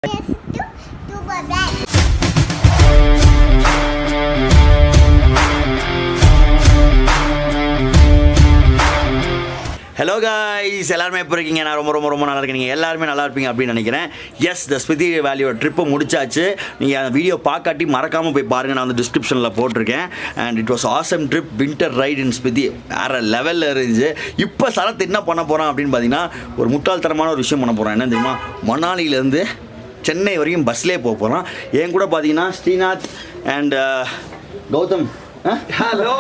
Hello guys, எல்லாருமே எப்படி இருக்கீங்க? நான் ரொம்ப நல்லா இருக்கேன். நீங்கள் எல்லாருமே நல்லா இருப்பீங்க அப்படின்னு நினைக்கிறேன். எஸ், த ஸ்பிதி வேலியோட ட்ரிப்பை முடிச்சாச்சு. நீங்கள் அந்த வீடியோ பார்க்காட்டி மறக்காமல் போய் பாருங்கள். நான் வந்து டிஸ்கிரிப்ஷனில் போட்டிருக்கேன். And it was awesome trip, winter ride in Spiti. வேறு லெவலில் இருந்துச்சு. இப்போ சரத் என்ன பண்ண போகிறோம் அப்படின்னு பார்த்தீங்கன்னா, ஒரு முட்டாள்தனமான ஒரு விஷயம் பண்ண போகிறோம். என்ன தெரியுமா? மணாலியிலேருந்து சென்னை வரைக்கும் பஸ்லேயே போக போகிறோம். என் கூட பார்த்தீங்கன்னா ஸ்ரீநாத் அண்ட் கௌதம். ஹலோ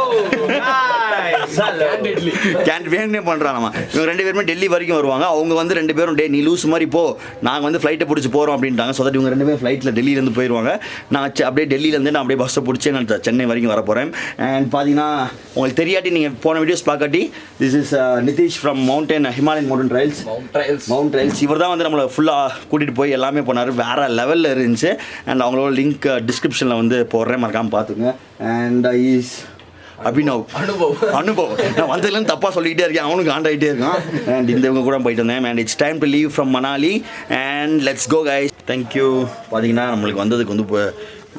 வேணுமே பண்ணுறாங்கம்மா. இவங்க 2 பேருமே டெல்லி வரைக்கும் வருவாங்க. அவங்க வந்து 2 பேரும் நீ லூஸ் மாதிரி போ, நாங்கள் வந்து ஃப்ளைட்டை பிடிச்சி போகிறோம் அப்படின்ட்டாங்க. ஸோ தட் இவங்க 2 பேரும் ஃப்ளைட்டில் டெல்லியிலேருந்து போயிடுவாங்க. நான் அப்படியே டெல்லியிலேருந்து நான் அப்படியே பஸ்ஸை பிடிச்சி நான் சென்னை வரைக்கும் வர போகிறேன். அண்ட் பார்த்தீங்கன்னா உங்களுக்கு தெரியாட்டி நீங்கள் போன வீடியோஸ் பார்க்காட்டி, this is Nitish from Himalayan mountain trails. இவர் தான் வந்து நம்மளை ஃபுல்லாக கூட்டிகிட்டு போய் எல்லாமே பண்ணார். வேறு லெவலில் இருந்துச்சு. அண்ட் அவங்களோட லிங்க் டிஸ்கிரிப்ஷனில் வந்து போடுறேன், மறக்காமல் பார்த்துங்க. அண்ட் அனுபவ் நான் வந்ததுலேருந்து தப்பாக சொல்லிக்கிட்டே இருக்கேன், அவனுக்கு ஆண்டாகிட்டே இருக்கான். அண்ட் இவங்க கூட போயிட்டு வந்தேன். And it's time to leave from Manali and let's go guys. Thank you. பார்த்தீங்கன்னா நம்மளுக்கு வந்ததுக்கு வந்து இப்போ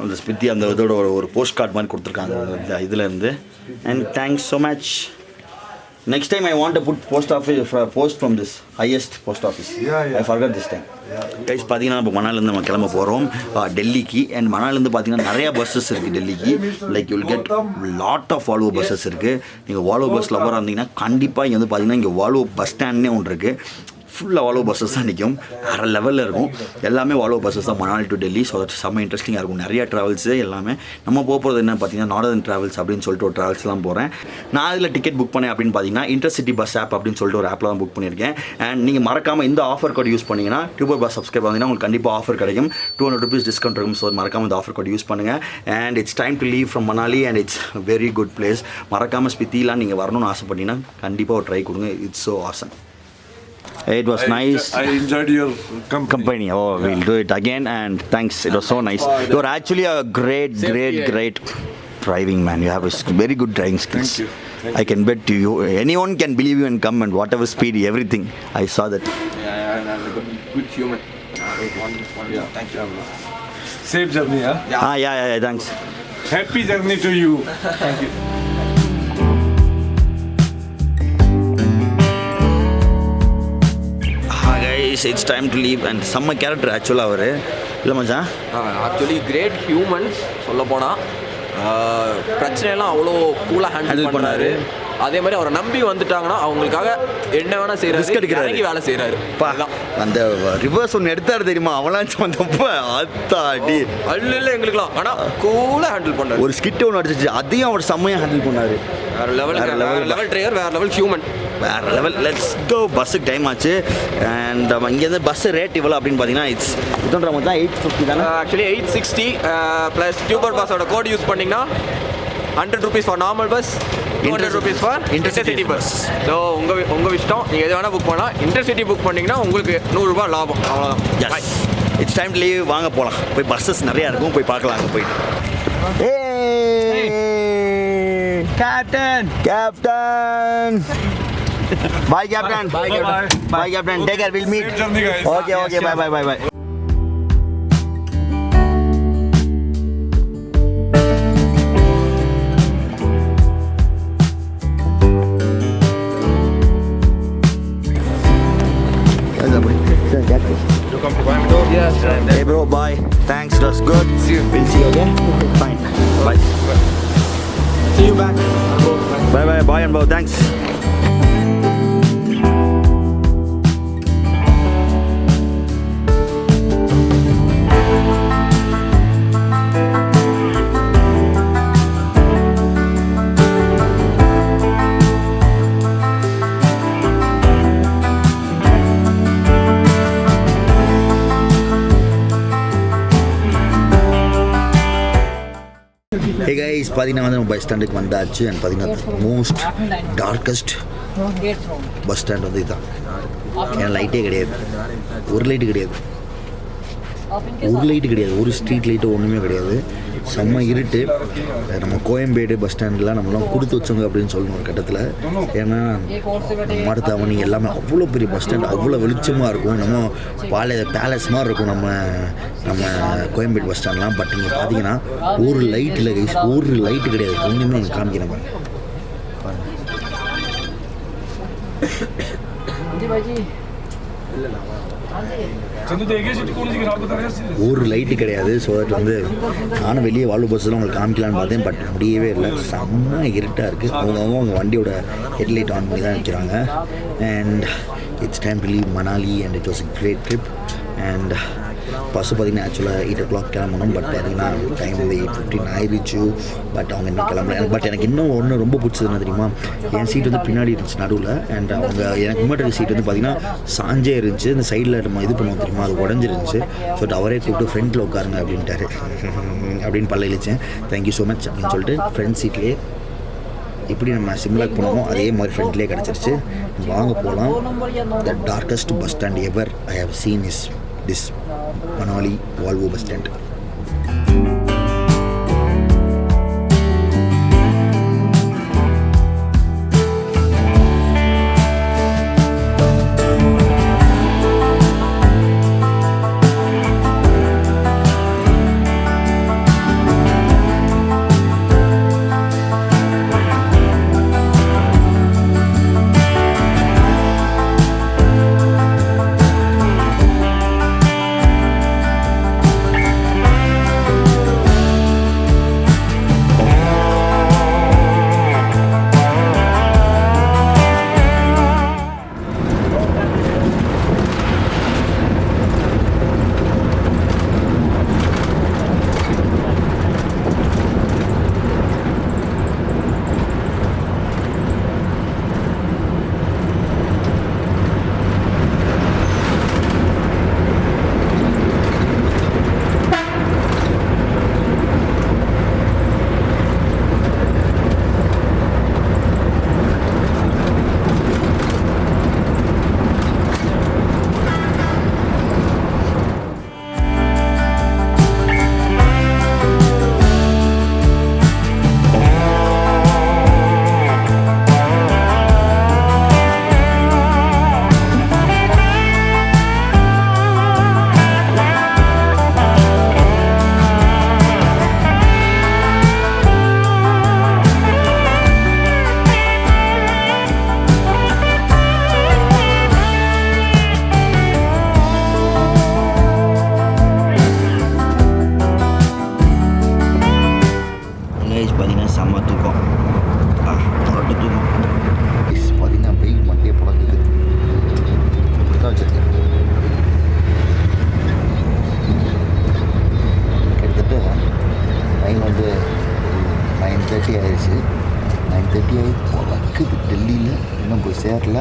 அந்த ஸ்பித்தி அந்த இதோட ஒரு போஸ்ட் கார்டு மாதிரி கொடுத்துருக்காங்க இந்த இதிலேருந்து. And thanks so much. Next time I want to put post from this highest post office. I forgot this time. Guys பார்த்தீங்கன்னா இப்போ மணாலிருந்து நம்ம கிளம்ப போகிறோம் டெல்லிக்கு. அண்ட் மணாலிருந்து பார்த்தீங்கன்னா நிறையா பஸ்ஸஸ் இருக்குது டெல்லிக்கு. Like you will get lot of Volvo buses இருக்குது. நீங்கள் வால்வோ பஸ்ஸில் போகிற இருந்தீங்கன்னா கண்டிப்பாக இங்கே வந்து பார்த்தீங்கன்னா இங்கே வால்வோ பஸ் ஸ்டாண்ட்னே ஒன்று இருக்குது. ஃபுல்லாக வால்வோ பஸ்ஸஸ் தான் நிற்கும். வேறு லெவலில் இருக்கும். எல்லாமே வால்வோ பஸ்ஸஸ் தான் Manali to Delhi. So that செம்ம இன்ட்ரெஸ்டிங்காக இருக்கும். நிறையா ட்ராவல்ஸு எல்லாமே. நம்ம போகிறது என்ன பார்த்தீங்கன்னா நார்தர்ன் ட்ராவல்ஸ் அப்படின்னு சொல்லிட்டு ஒரு ட்ராவல்ஸ்லாம் போகிறேன். நான் இதில் டிக்கெட் புக் பண்ணேன் அப்படின்னு பார்த்தீங்கன்னா இன்டர்சிட்டி பஸ் ஆப் அப்படின்னு சொல்லிட்டு ஒரு ஆப்பில் தான் புக் பண்ணியிருக்கேன். அண்ட் நீங்கள் மறக்காமல் இந்த ஆஃபர் கோட் யூஸ் பண்ணிங்கன்னா டியூபர் பஸ் சப்ஸ்கிரைப் பண்ணிங்கன்னா உங்களுக்கு கண்டிப்பாக ஆஃபர் கிடைக்கும். 200 rupees டிஸ்கவுண்ட் இருக்கும். ஸோ மறக்காமல் இந்த ஆஃபர் கோட் யூஸ் பண்ணுங்கள். And it's time to leave from Manali and it's very good place. மறக்காமல் ஸ்பித்திலாம் நீங்கள் வரணும்னு ஆசைப்பட்டீங்கன்னா கண்டிப்பாக ஒரு ட்ரை கொடுங்க. It's so awesome. It was nice. I enjoyed your company. Oh, we'll do it again and thanks. It was so nice. You are actually a great driving man. You have a very good driving skills. Thank you. I can bet to you. Anyone can believe you and come and whatever speed, everything. I saw that. Yeah, I'm a good human. Yeah. Thank you. Safe journey, huh? Yeah. Thanks. Happy journey to you. Thank you. It's time to leave and some character actually அவரு இல்லை மச்சான். Actually great human சொல்ல போனால் பிரச்சனையெல்லாம் அவ்வளோ கூலாக handle பண்ணார். அதே மாதிரி அவரை நம்பி வந்துட்டாங்கன்னா அவங்களுக்காக என்ன வேணால் செய்கிறாரு, இறங்கி வேலை செய்கிறாரு. அந்த ரிவர்ஸ் ஒன்று எடுத்தாரு தெரியுமா, அவனாச்சும் வந்தப்போ அத்தாடி அல்ல எங்களுக்குலாம். ஆனால் கூலாக ஹேண்டில் பண்ணார். ஒரு ஸ்கிட் ஒன்று அடிச்சிச்சு, அதையும் அவர் செம்மையாக ஹேண்டில் பண்ணார். வேறு லெவல் டிரைவர், வேறு லெவல் ஹியூமன், வேறு லெவல். Let's go. பஸ்ஸுக்கு டைம் ஆச்சு. அண்ட் இங்கேருந்து பஸ்ஸு ரேட் இவ்வளோ அப்படின்னு பார்த்தீங்கன்னா இட்ஸ் இதுன்ற மாதிரி தான் 850 தானே. ஆக்சுவலி 860 ப்ளஸ் டியூபர் பஸ்ஸோட கோட் யூஸ் பண்ணிங்கன்னா 100 rupees for normal bus, 200 rupees for intercity bus. So உங்கள் இஷ்டம், நீங்கள் எது வேணால் புக் பண்ணலாம். இன்டர்சிட்டி புக் பண்ணிங்கன்னா உங்களுக்கு 100 ரூபாய் லாபம். அவ்வளோதான். It's time leave. வாங்க போகலாம். போய் பஸ்ஸஸ் நிறையா இருக்கும், போய் பார்க்கலாம். அங்கே போயிட்டு Captain. Bye, Captain. Bye, Captain. Take care. We'll meet. Safe journey, guys. Okay. Bye. You come to Coimbatore? Yes. Hey, bro. Bye. Thanks. That's good. See you. We'll see you again. Fine. Bye. See you back. Bye and bye. Thanks. Hey guys, பார்த்தீங்கன்னா வந்து நம்ம bus ஸ்டாண்டுக்கு வந்தாச்சு. And பார்த்தீங்கன்னா most darkest bus stand வந்து இதுதான். ஏன்னா லைட்டே கிடையாது, ஒரு லைட்டு கிடையாது. ஒரு லைட்டு கிடையாது, ஒரு ஸ்ட்ரீட் லைட்டு ஒன்றுமே கிடையாது. செம்ம இருட்டு. நம்ம கோயம்பேடு பஸ் ஸ்டாண்ட்லாம் நம்மளாம் கொடுத்து வச்சோங்க அப்படின்னு சொல்லணும் ஒரு கட்டத்தில். ஏன்னா மருதாவணி எல்லாமே அவ்வளோ பெரிய பஸ் ஸ்டாண்ட், அவ்வளோ வெளிச்சமாக இருக்கும். நம்ம பேலஸ் மாதிரி இருக்கும் நம்ம கோயம்பேடு பஸ் ஸ்டாண்ட்லாம். பட் இங்கே பார்த்தீங்கன்னா ஒரு லைட்டில் கைஸ், ஒரு லைட்டு கிடையாது, ஒன்றுமே இங்கே காமிக்கிறேன். ஒரு லைட்டு கிடையாது. ஸோ தட் வந்து நானும் வெளியே வால்வோ பஸ்ஸில் உங்களுக்கு காமிக்கலான்னு பார்த்தேன், பட் முடியவே இல்லை. செம்ம இருட்டாக இருக்குது. அவங்க வண்டியோட ஹெட்லைட் ஆன் பண்ணி தான் வைக்கிறாங்க. And it's time to leave Manali and it was a great trip. And bus பார்த்திங்கன்னா ஆக்சுவலாக 8 o'clock கிளம்பணும். பட் பார்த்திங்கன்னா டைம் வந்து 8:15 ஆயிடுச்சு. பட் அவங்க இன்னும் கிளம்பல. பட் எனக்கு இன்னும் ஒன்று ரொம்ப பிடிச்சது என்ன தெரியுமா, என் சீட் வந்து பின்னாடி இருந்துச்சு நடுவில். அண்ட் அவங்க எனக்கு முன்னாடி சீட் வந்து பார்த்திங்கன்னா சாஞ்சே இருந்துச்சு. இந்த சைடில் நம்ம இது பண்ணுவோம் தெரியுமா, அது உடஞ்சிருந்துச்சு. ஸோ அவரே கூப்பிட்டு ஃப்ரண்ட்டில் உட்காருங்க அப்படின்ட்டாரு. அப்படின்னு பல்ல இழிச்சேன். தேங்க்யூ ஸோ மச் அப்படின்னு சொல்லிட்டு ஃப்ரண்ட் சீட்லேயே எப்படி நம்ம சிம்லாக்கு போனோமோ அதே மாதிரி ஃப்ரண்ட்லேயே கிடச்சிருச்சு. வாங்க போகலாம். The darkest bus stand ever I have seen is this Manali Volvo bus stand. சேரல.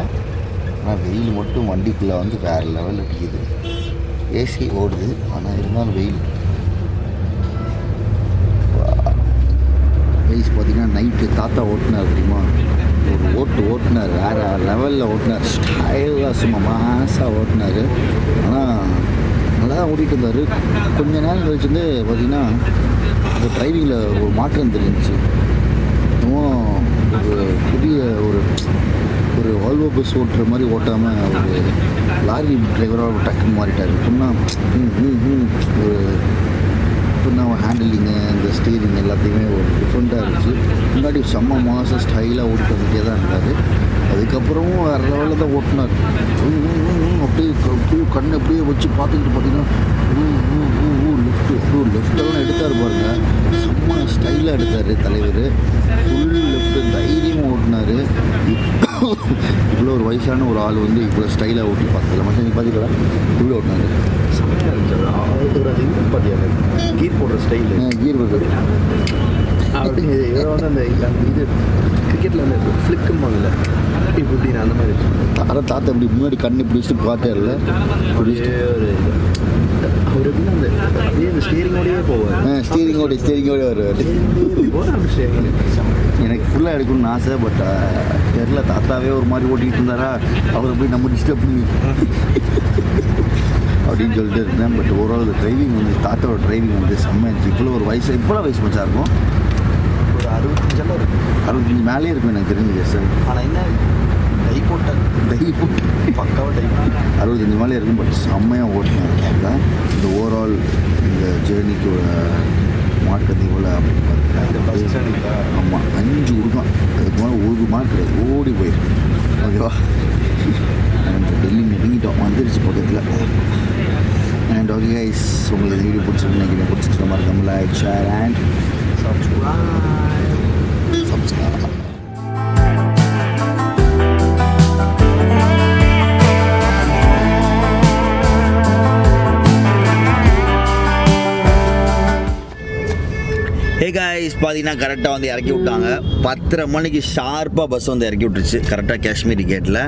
ஆனால் வெயில் மட்டும் வண்டிக்குள்ளே வந்து வேறு லெவல் அடிக்குது. ஏசி ஓடுது, ஆனால் இருந்தாலும் வெயில். வெயிஸ் பார்த்திங்கன்னா நைட்டு தாத்தா ஓட்டுனார் தெரியுமா, ஒரு ஓட்டுனார் வேறு லெவலில் ஓட்டுனார். ஸ்டைலாக சும்மா மாசாக ஓட்டுனார். ஆனால் நல்லா தான் ஓட்டிகிட்டு இருந்தார். கொஞ்ச நேரம் கழிச்சு வந்து பார்த்திங்கன்னா அந்த டிரைவிங்கில் ஒரு மாற்றம் தெரிஞ்சிச்சு. ஒரு புதிய ஒரு வால்வோ பஸ் ஓட்டுற மாதிரி ஓட்டாமல் ஒரு லாரி டிரைவராக டக்குன்னு மாறிட்டார். இப்போனா ஹேண்டிலிங்கு இந்த ஸ்டீரிங் எல்லாத்தையுமே ஒரு டிஃப்ரெண்ட்டாக இருந்துச்சு. முன்னாடி செம்ம மாதம் ஸ்டைலாக ஓட்டிட்டு வந்துட்டே தான் இருந்தார். அதுக்கப்புறமும் வேறு லெவலில் தான் ஓட்டினார். அப்படியே கண்ணை அப்படியே வச்சு பார்த்துக்கிட்டு பார்த்தீங்கன்னா லெஃப்டெல்லாம் எடுத்தார் பாருங்க. செம்ம ஸ்டைலாக எடுத்தார் தலைவர். ஃபுல் லெஃப்ட்டு தைரியமாக ஓட்டினார். இவ்வளோ ஒரு வயசான ஒரு ஆள் வந்து இவ்வளோ ஸ்டைலாக ஓட்டி பார்த்ததில்ல. மற்ற நீங்கள் பார்த்தீங்களா இவ்வளோ ஓட்டினார். செம்மையாக இருந்துச்சு. பார்த்தீங்க கீர் போடுற ஸ்டைலு, கீர் போடுறது அப்படி இதை வந்து அந்த இது கிரிக்கெட்டில் அந்த ஃப்ளிக்கும்பாங்கல்ல இப்படி அந்த மாதிரி தாத்தா இப்படி முன்னாடி கண்ணு பிடிச்சிட்டு பார்த்தார்ல. அவர் எப்படின்னா அந்த அப்படியே அந்த ஸ்டீரிங்கோடையே போவார். ஸ்டீரிங்கோடய வருவார். எனக்கு ஃபுல்லாக எடுக்கணும்னு ஆசை. பட் தெரில, தாத்தாவே ஒரு மாதிரி ஓட்டிகிட்டு இருந்தாரா, அவரை போய் நம்ம டிஸ்டர்ப் பண்ணி அப்படின்னு சொல்லிட்டு இருந்தேன். பட் ஓவரால் டிரைவிங் வந்து தாத்தாவோட டிரைவிங் வந்து செம்மையாச்சு. இவ்வளோ ஒரு வயசு மச்சா இருக்கும், ஒரு 65 இருக்கும், 65 மேலே இருக்கும் எனக்கு தெரிஞ்சு சார். ஆனால் என்ன டை போட்டு பக்காவாக டை போட்டு 65 மேலே இருக்கும். பட் செம்மையாக ஓட்டினேன் கேட்க. இந்த ஓவரால் இந்த ஜேர்னிக்கு ஒரு மார்க் எவ்வளோ அப்படின்னு பார்த்தீங்கன்னா, ஆமாம் 5 கொடுக்கலாம். அதுக்கு மேலே 1 மார்க் கிடையாது, ஓடி போயிடும். ஓகேவா? அண்ட் டெல்லி நெருங்கிட்டோம், வந்துருச்சு பக்கத்தில். அண்ட் ஓகே கைஸ், உங்களுக்கு வீடியோ பிடிச்சிருக்கு நினைக்கிறேன். பிடிச்சிருக்க மாதிரி நம்ம like, share and subscribe. Hey guys, பார்த்தீங்கன்னா கரெக்டாக வந்து இறக்கி விட்டாங்க. 10:30 மணிக்கு ஷார்ப்பாக பஸ் வந்து இறக்கி விட்டுருச்சு கரெக்டாக காஷ்மீரி கேட்டில்.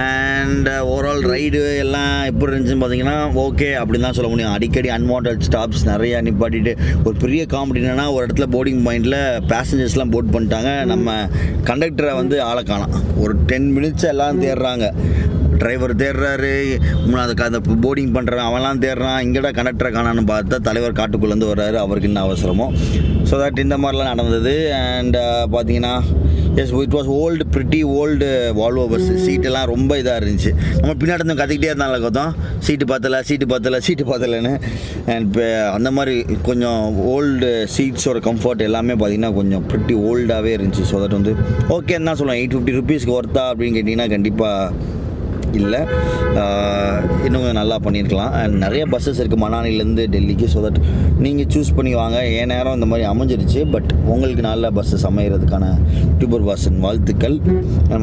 அண்ட் ஓவரால் ரைடு எல்லாம் எப்படி இருந்துச்சுன்னு பார்த்தீங்கன்னா ஓகே அப்படின்னு தான் சொல்ல முடியும். அடிக்கடி அன்வான்ட் ஸ்டாப்ஸ் நிறையா நிப்பாட்டிட்டு, ஒரு பெரிய காமெடி என்னன்னா, ஒரு இடத்துல போர்டிங் பாயிண்டில் பேசஞ்சர்ஸ்லாம் போட் பண்ணிட்டாங்க. நம்ம கண்டக்டரை வந்து ஆளை காணோம். ஒரு 10 மினிட்ஸ் எல்லாம் தேடுறாங்க. டிரைவர் தேடுறாரு, அந்த போர்டிங் பண்ணுறான் அவன்லாம் தேடுறான். இங்கேடா கண்டக்டரை காணான்னு பார்த்தா தலைவர் காட்டுக்குள்ளேருந்து வர்றாரு, அவருக்கு என்ன அவசரமோ. ஸோ தட் இந்த மாதிரிலாம் நடந்தது. அண்ட் பார்த்தீங்கன்னா yes, it was pretty old Volvo bus. சீட்டெல்லாம் ரொம்ப இதாக இருந்துச்சு. நம்ம பின்னாடி இருந்து கற்றுக்கிட்டே இருந்தாலும் கத்தோம், சீட்டு பார்த்தலைன்னு. அண்ட் இப்போ அந்த மாதிரி கொஞ்சம் ஓல்டு சீட்ஸோட கம்ஃபர்ட் எல்லாமே பார்த்திங்கன்னா கொஞ்சம் ப்ரிட்டி ஓல்டாகவே இருந்துச்சு. ஸோ தட் வந்து ஓகேன்னு தான் சொல்லுவேன். 850 ருபீஸ்க்கு ஒர்த்தா அப்படின்னு கேட்டிங்கன்னா கண்டிப்பாக இல்லை, இன்னும் கொஞ்சம் நல்லா பண்ணியிருக்கலாம். அண்ட் நிறைய பஸ்ஸஸ் இருக்குது மணாலிலேருந்து டெல்லிக்கு. ஸோ தட் நீங்கள் சூஸ் பண்ணி வாங்க. என் நேரம் இந்த மாதிரி அமைஞ்சிருச்சு. பட் உங்களுக்கு நல்ல பஸ்ஸஸ் அமைகிறதுக்கான டியூபர் பஸ்ஸின் வாழ்த்துக்கள்.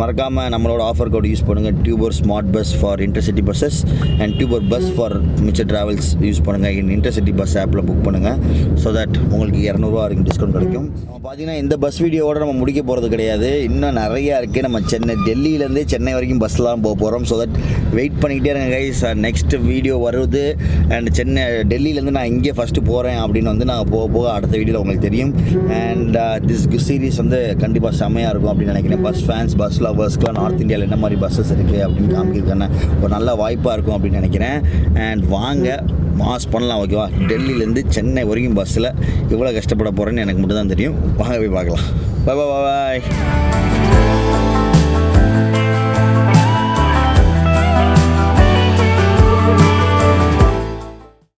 மறக்காமல் நம்மளோட ஆஃபர் கோட் யூஸ் பண்ணுங்கள். Tuber smart bus for intercity buses and tuber bus for மிச்ச ட்ராவல்ஸ் யூஸ் பண்ணுங்கள். இன்டர்சிட்டி பஸ் ஆப்பில் புக் பண்ணுங்கள். ஸோ தட் உங்களுக்கு 200 வரைக்கும் டிஸ்கவுண்ட் கிடைக்கும். நம்ம பார்த்தீங்கன்னா இந்த பஸ் வீடியோவோட நம்ம முடிக்க போகிறது கிடையாது. இன்னும் நிறையா இருக்குது. நம்ம டெல்லியிலேருந்தே சென்னை வரைக்கும் பஸ்லாம் போக போகிறோம். ஸோ தட் வெயிட் பண்ணிக்கிட்டே இருங்க கைஸ். நெக்ஸ்ட் வீடியோ வருது. அண்ட் டெல்லியிலேருந்து நான் இங்கே ஃபஸ்ட்டு போகிறேன் அப்படின்னு வந்து நான் போக அடுத்த வீடியோவில் உங்களுக்கு தெரியும். அண்ட் திஸ் சீரீஸ் வந்து கண்டிப்பாக செம்மையாக இருக்கும் அப்படின்னு நினைக்கிறேன். பஸ் ஃபேன்ஸ், பஸ் லவர்ஸ்க்குலாம் நார்த் இந்தியாவில் என்ன மாதிரி பஸ்ஸஸ் இருக்குது அப்படின்னு காமிக்கிறதுக்கான ஒரு நல்ல வாய்ப்பாக இருக்கும் அப்படின்னு நினைக்கிறேன். அண்ட் வாங்க மாஸ் பண்ணலாம், ஓகேவா? டெல்லியிலேருந்து சென்னை வரைக்கும் பஸ்ஸில் எவ்வளோ கஷ்டப்பட போகிறேன்னு எனக்கு மட்டும் தான் தெரியும். வாங்க போய் பார்க்கலாம். பாய்.